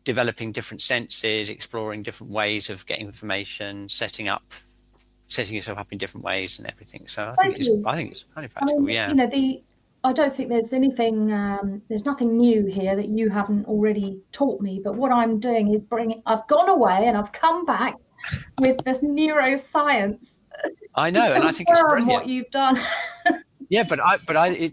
developing different senses, exploring different ways of getting information, setting yourself up in different ways and everything. So I think it's highly practical. I don't think there's anything, there's nothing new here that you haven't already taught me. But what I'm doing is I've gone away and I've come back with this neuroscience. I know, and I think it's brilliant what you've done. Yeah, but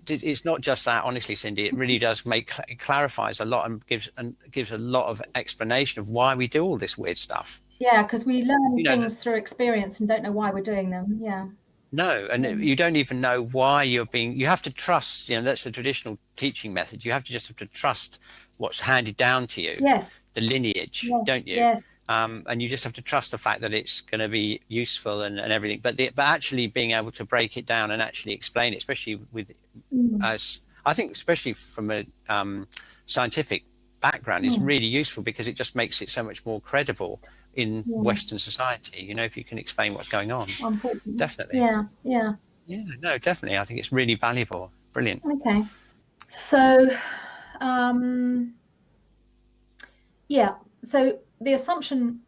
it's not just that. Honestly, Cindy, it really does it clarifies a lot and gives a lot of explanation of why we do all this weird stuff. Yeah, because we learn things through experience and don't know why we're doing them. Yeah. No, and you don't even know why you have to trust, that's the traditional teaching method. You have to trust what's handed down to you. Yes. The lineage, don't you? Yes. And you just have to trust the fact that it's going to be useful and everything. But actually being able to break it down and actually explain it, especially with I think especially from a scientific background, is really useful because it just makes it so much more credible in Western society, if you can explain what's going on. Definitely. Yeah, no, definitely. I think it's really valuable. Brilliant. Okay. So, so the assumption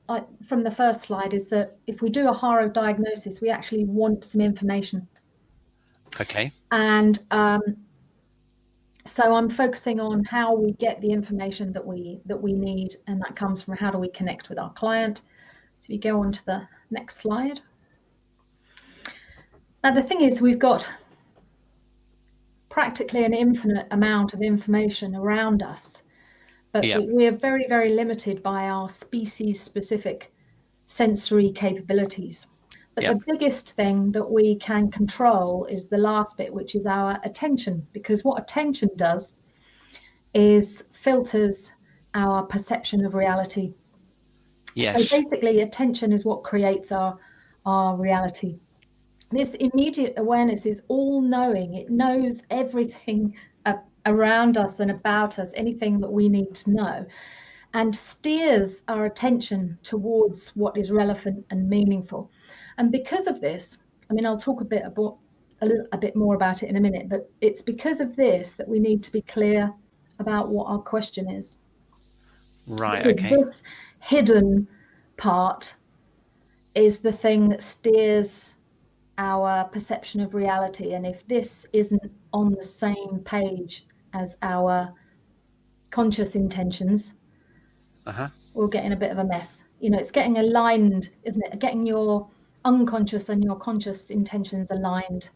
from the first slide is that if we do a Hara diagnosis, we actually want some information. Okay. And so I'm focusing on how we get the information that we need, and that comes from how do we connect with our client. So if you go on to the next slide. Now the thing is, we've got practically an infinite amount of information around us, but we are very, very limited by our species-specific sensory capabilities. But the biggest thing that we can control is the last bit, which is our attention, because what attention does is filters our perception of reality. Yes. So basically, attention is what creates our reality. This immediate awareness is all-knowing. It knows everything around us and about us, anything that we need to know, and steers our attention towards what is relevant and meaningful. And because of this, I'll talk a bit more about it in a minute, but it's because of this that we need to be clear about what our question is. Right, because okay. This hidden part is the thing that steers our perception of reality. And if this isn't on the same page as our conscious intentions, we'll get in a bit of a mess. It's getting aligned, isn't it? Getting your unconscious and your conscious intentions aligned